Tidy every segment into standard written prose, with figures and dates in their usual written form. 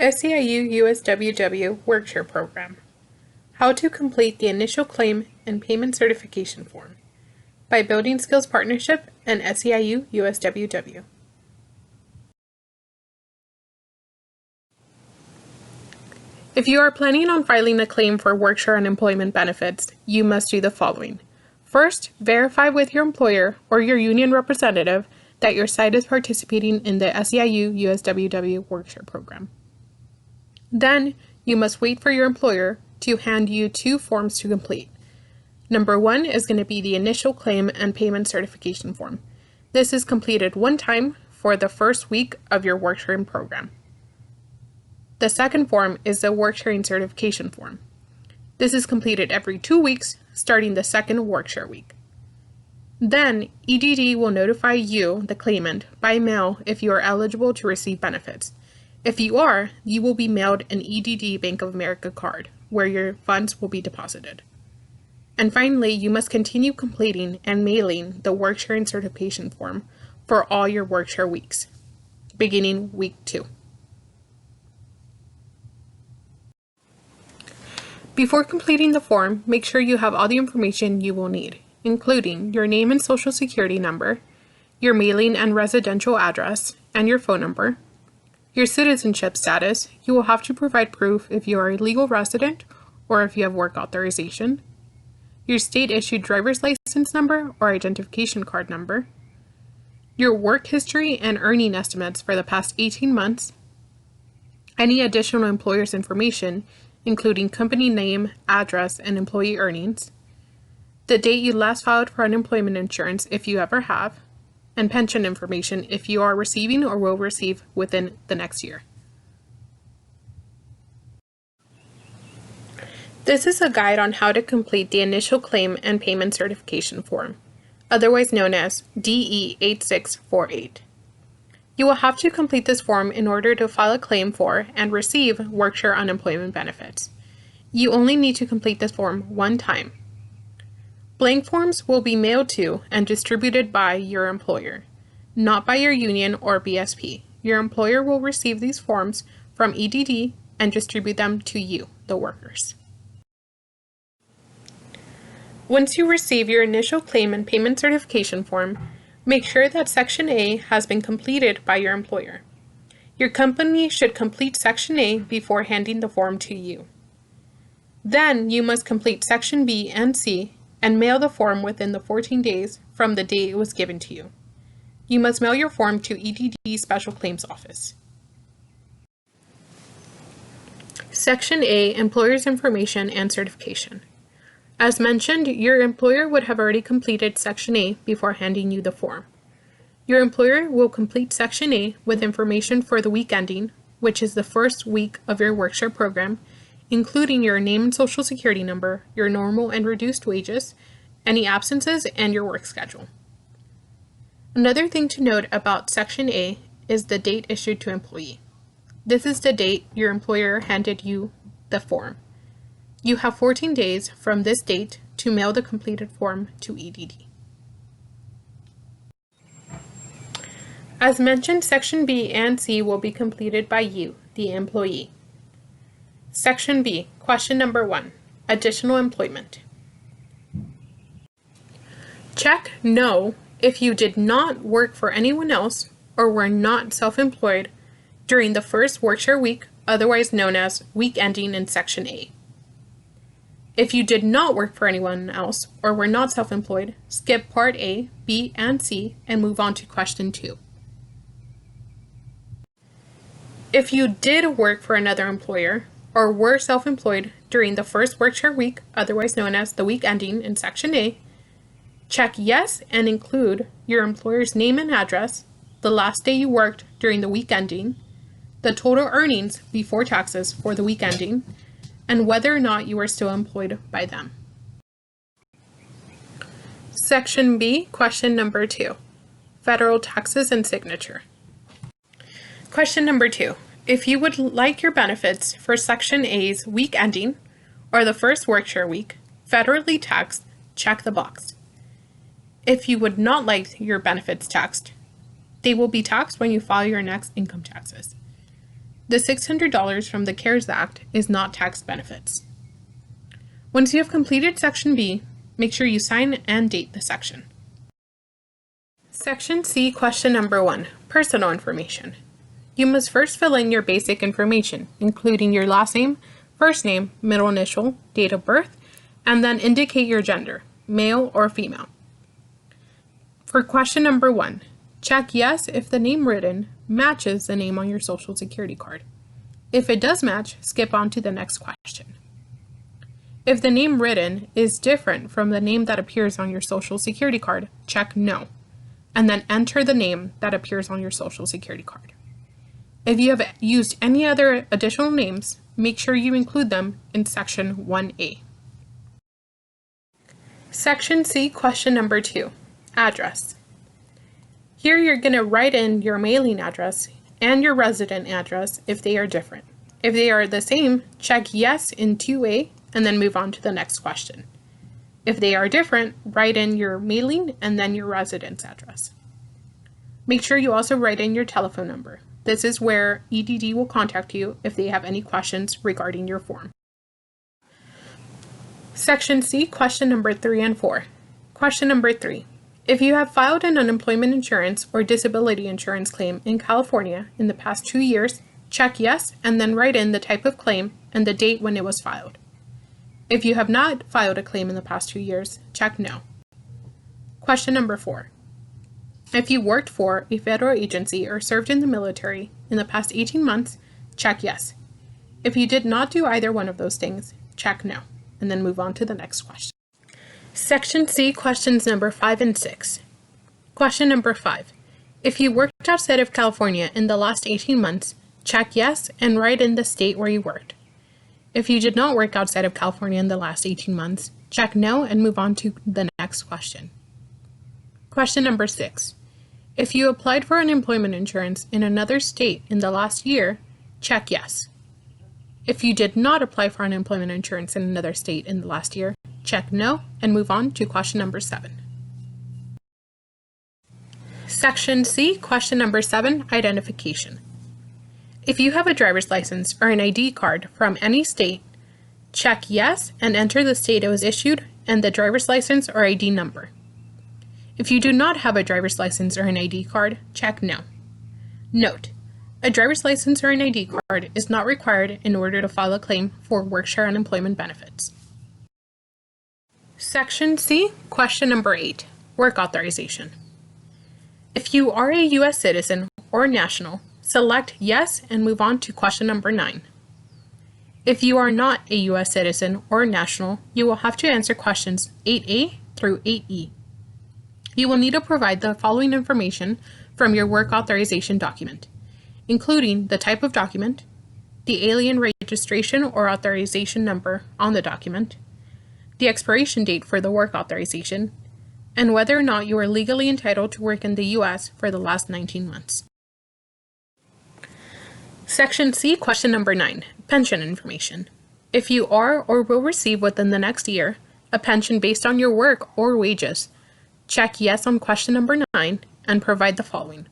SEIU USWW Workshare Program. How to complete the initial claim and payment certification form by Building Skills Partnership and SEIU USWW. If you are planning on filing a claim for Workshare unemployment benefits, you must do the following. First, verify with your employer or your union representative that your site is participating in the SEIU USWW Workshare program. Then, you must wait for your employer to hand you two forms to complete. Number one is going to be the initial claim and payment certification form. This is completed one time for the first week of your Worksharing program. The second form is the Worksharing certification form. This is completed every 2 weeks, starting the second Workshare week. Then, EDD will notify you, the claimant, by mail if you are eligible to receive benefits. If you are, you will be mailed an EDD Bank of America card, where your funds will be deposited. And finally, you must continue completing and mailing the Worksharing certification form for all your Workshare weeks, beginning week 2. Before completing the form, make sure you have all the information you will need, including your name and social security number, your mailing and residential address, and your phone number. Your citizenship status, you will have to provide proof if you are a legal resident or if you have work authorization. Your state-issued driver's license number or identification card number. Your work history and earning estimates for the past 18 months. Any additional employer's information, including company name, address, and employee earnings, the date you last filed for unemployment insurance if you ever have, and pension information if you are receiving or will receive within the next year. This is a guide on how to complete the initial claim and payment certification form, otherwise known as DE 8648. You will have to complete this form in order to file a claim for and receive Workshare unemployment benefits. You only need to complete this form one time. Blank forms will be mailed to and distributed by your employer, not by your union or BSP. Your employer will receive these forms from EDD and distribute them to you, the workers. Once you receive your initial claim and payment certification form, make sure that Section A has been completed by your employer. Your company should complete Section A before handing the form to you. Then you must complete Section B and C and mail the form within the 14 days from the date it was given to you. You must mail your form to EDD Special Claims Office. Section A, Employer's Information and Certification. As mentioned, your employer would have already completed Section A before handing you the form. Your employer will complete Section A with information for the week ending, which is the first week of your Workshare program, including your name and social security number, your normal and reduced wages, any absences, and your work schedule. Another thing to note about Section A is the date issued to employee. This is the date your employer handed you the form. You have 14 days from this date to mail the completed form to EDD. As mentioned, Section B and C will be completed by you, the employee. Section B, question number 1, additional employment. Check No if you did not work for anyone else or were not self-employed during the first Workshare week, otherwise known as week ending in Section A. If you did not work for anyone else or were not self-employed, skip Part A, B, and C and move on to question 2. If you did work for another employer or were self-employed during the first Workshare week, otherwise known as the week ending in Section A, check Yes and include your employer's name and address, the last day you worked during the week ending, the total earnings before taxes for the week ending, and whether or not you are still employed by them. Section B, question number 2, federal taxes and signature. Question number 2, if you would like your benefits for Section A's week ending or the first Workshare week federally taxed, check the box. If you would not like your benefits taxed, they will be taxed when you file your next income taxes. The $600 from the CARES Act is not tax benefits. Once you have completed Section B, make sure you sign and date the section. Section C, question number 1, personal information. You must first fill in your basic information, including your last name, first name, middle initial, date of birth, and then indicate your gender, male or female. For question number 1, check yes if the name written matches the name on your Social Security card. If it does match, skip on to the next question. If the name written is different from the name that appears on your Social Security card, check no, and then enter the name that appears on your Social Security card. If you have used any other additional names, make sure you include them in Section 1A. Section C, question number 2, address. Here you're going to write in your mailing address and your resident address if they are different. If they are the same, check yes in 2A and then move on to the next question. If they are different, write in your mailing and then your residence address. Make sure you also write in your telephone number. This is where EDD will contact you if they have any questions regarding your form. Section C, question number 3 and 4. Question number 3. If you have filed an unemployment insurance or disability insurance claim in California in the past 2 years, check yes and then write in the type of claim and the date when it was filed. If you have not filed a claim in the past 2 years, check no. Question number 4. If you worked for a federal agency or served in the military in the past 18 months, check yes. If you did not do either one of those things, check no, and then move on to the next question. Section C, questions number 5 and 6. Question number 5. If you worked outside of California in the last 18 months, check yes and write in the state where you worked. If you did not work outside of California in the last 18 months, check no and move on to the next question. Question number 6. If you applied for unemployment insurance in another state in the last year, check yes. If you did not apply for unemployment insurance in another state in the last year, check no and move on to question number 7. Section C, question number 7, identification. If you have a driver's license or an ID card from any state, check yes and enter the state it was issued and the driver's license or ID number. If you do not have a driver's license or an ID card, check no. Note: a driver's license or an ID card is not required in order to file a claim for Workshare unemployment benefits. Section C, question number 8, work authorization. If you are a U.S. citizen or national, select yes and move on to question number 9. If you are not a U.S. citizen or national, you will have to answer questions 8A through 8E. You will need to provide the following information from your work authorization document, including the type of document, the alien registration or authorization number on the document, the expiration date for the work authorization, and whether or not you are legally entitled to work in the U.S. for the last 19 months. Section C, question number 9, pension information. If you are or will receive within the next year a pension based on your work or wages, check yes on question number 9 and provide the following.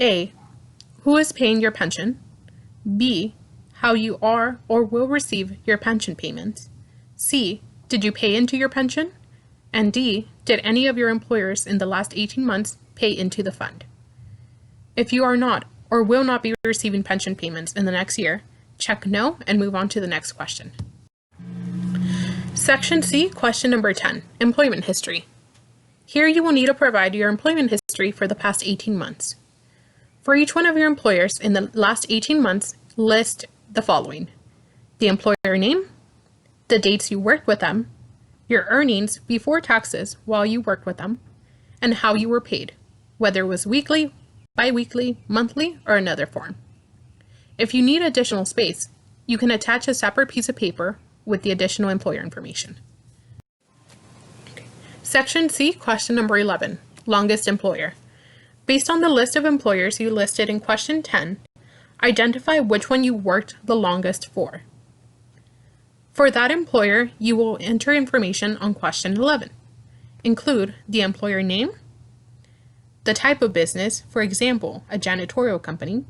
A, who is paying your pension? B, how you are or will receive your pension payments? C, did you pay into your pension? And D, did any of your employers in the last 18 months pay into the fund? If you are not or will not be receiving pension payments in the next year, check no and move on to the next question. Section C, question number 10, employment history. Here you will need to provide your employment history for the past 18 months. For each one of your employers in the last 18 months, list the following: the employer name, the dates you worked with them, your earnings before taxes while you worked with them, and how you were paid, whether it was weekly, bi-weekly, monthly, or another form. If you need additional space, you can attach a separate piece of paper with the additional employer information. Section C, question number 11, longest employer. Based on the list of employers you listed in question 10, identify which one you worked the longest for. For that employer, you will enter information on question 11. Include the employer name, the type of business, for example, a janitorial company,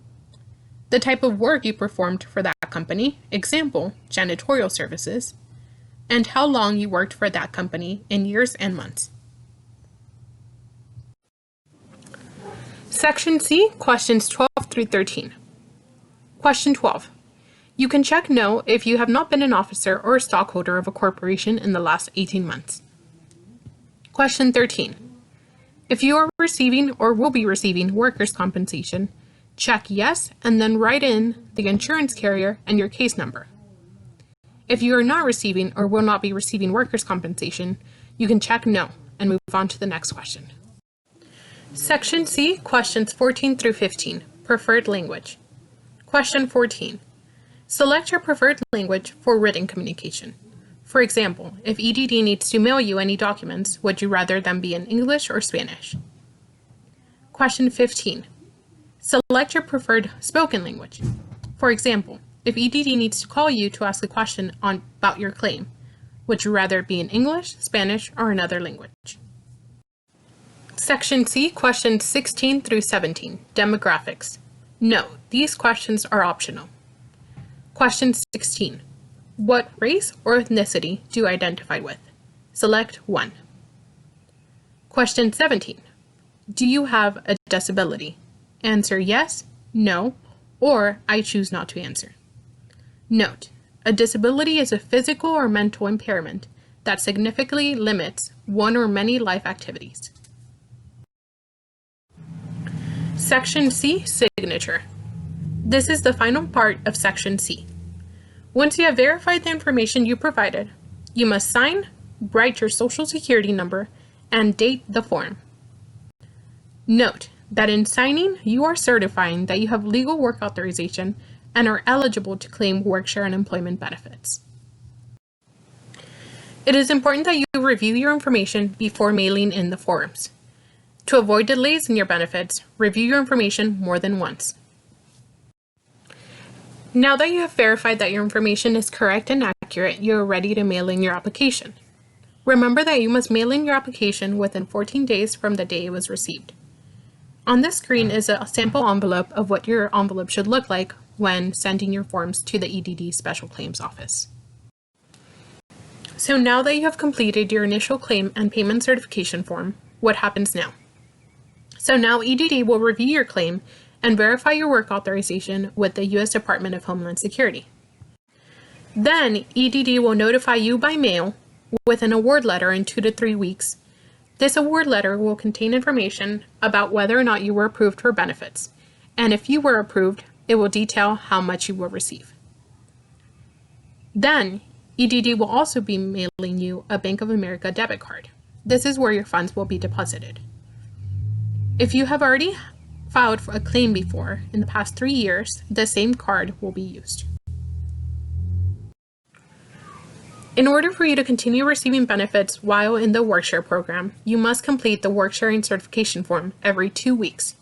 the type of work you performed for that company, example, janitorial services, and how long you worked for that company in years and months. Section C, questions 12 through 13. Question 12. You can check no if you have not been an officer or a stockholder of a corporation in the last 18 months. Question 13. If you are receiving or will be receiving workers' compensation, check yes and then write in the insurance carrier and your case number. If you are not receiving or will not be receiving workers' compensation, you can check no and move on to the next question. Section C, questions 14 through 15, preferred language. Question 14. Select your preferred language for written communication. For example, if EDD needs to mail you any documents, would you rather them be in English or Spanish? Question 15. Select your preferred spoken language. For example, if EDD needs to call you to ask a question about your claim, would you rather it be in English, Spanish, or another language? Section C, questions 16 through 17, demographics. No, these questions are optional. Question 16. What race or ethnicity do you identify with? Select 1. Question 17. Do you have a disability? Answer yes, no, or I choose not to answer. Note, a disability is a physical or mental impairment that significantly limits one or many life activities. Section C, signature. This is the final part of Section C. Once you have verified the information you provided, you must sign, write your Social Security number, and date the form. Note that in signing, you are certifying that you have legal work authorization and are eligible to claim Workshare and employment benefits. It is important that you review your information before mailing in the forms. To avoid delays in your benefits, review your information more than once. Now that you have verified that your information is correct and accurate, you are ready to mail in your application. Remember that you must mail in your application within 14 days from the day it was received. On this screen is a sample envelope of what your envelope should look like when sending your forms to the EDD Special Claims Office. So now that you have completed your initial claim and payment certification form, what happens now? So now EDD will review your claim and verify your work authorization with the U.S. Department of Homeland Security. Then, EDD will notify you by mail with an award letter in 2 to 3 weeks. This award letter will contain information about whether or not you were approved for benefits, and if you were approved, it will detail how much you will receive. Then, EDD will also be mailing you a Bank of America debit card. This is where your funds will be deposited. If you have already filed for a claim before in the past 3 years, the same card will be used. In order for you to continue receiving benefits while in the Workshare program, you must complete the Worksharing certification form every 2 weeks.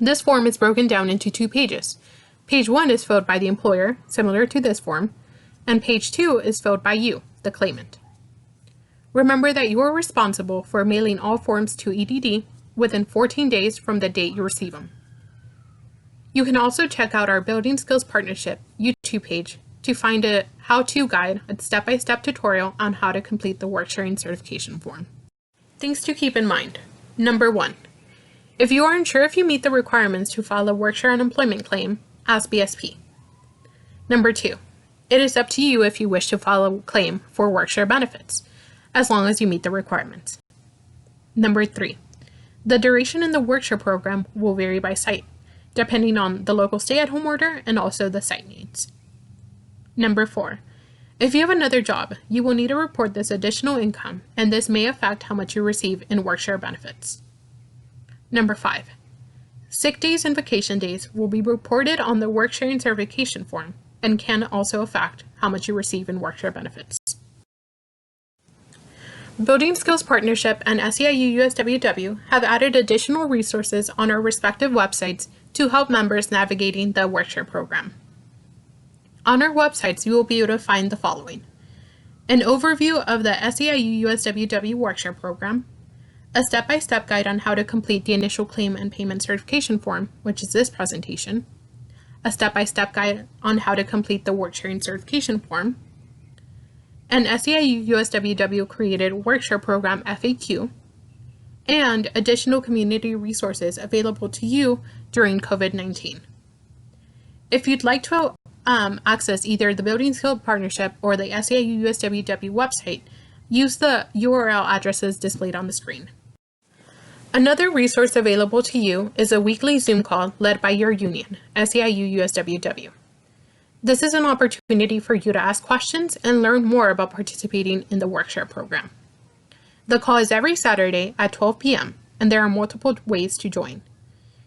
This form is broken down into 2 pages. Page 1 is filled by the employer, similar to this form, and page 2 is filled by you, the claimant. Remember that you are responsible for mailing all forms to EDD within 14 days from the date you receive them. You can also check out our Building Skills Partnership YouTube page to find a how-to guide, a step-by-step tutorial on how to complete the Worksharing certification form. Things to keep in mind. Number 1. If you are unsure if you meet the requirements to file a Workshare unemployment claim, ask BSP. Number 2. It is up to you if you wish to file a claim for Workshare benefits, as long as you meet the requirements. Number 3. The duration in the Workshare program will vary by site, depending on the local stay-at-home order and also the site needs. Number 4. If you have another job, you will need to report this additional income, and this may affect how much you receive in Workshare benefits. Number 5. Sick days and vacation days will be reported on the Worksharing certification form and can also affect how much you receive in Workshare benefits. Building Skills Partnership and SEIU USWW have added additional resources on our respective websites to help members navigating the Workshare program. On our websites, you will be able to find the following: an overview of the SEIU USWW Workshare program, a step-by-step guide on how to complete the initial claim and payment certification form, which is this presentation, a step-by-step guide on how to complete the work-sharing certification form, an SEIU USWW created Workshare program FAQ, and additional community resources available to you during COVID-19. If you'd like to access either the Building Skills Partnership or the SEIU USWW website, use the URL addresses displayed on the screen. Another resource available to you is a weekly Zoom call led by your union, SEIU USWW. This is an opportunity for you to ask questions and learn more about participating in the Workshare program. The call is every Saturday at 12 p.m., and there are multiple ways to join.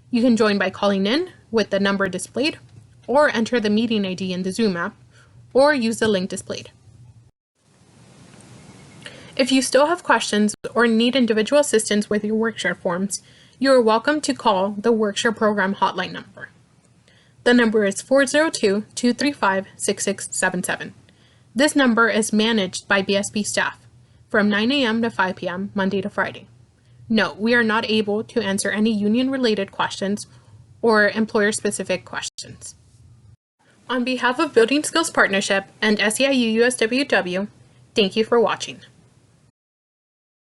You can join by calling in with the number displayed, or enter the meeting ID in the Zoom app, or use the link displayed. If you still have questions or need individual assistance with your Workshare forms, you are welcome to call the Workshare program hotline number. The number is 402-235-6677. This number is managed by BSB staff from 9 a.m. to 5 p.m. Monday to Friday. Note, we are not able to answer any union-related questions or employer-specific questions. On behalf of Building Skills Partnership and SEIU USWW, thank you for watching.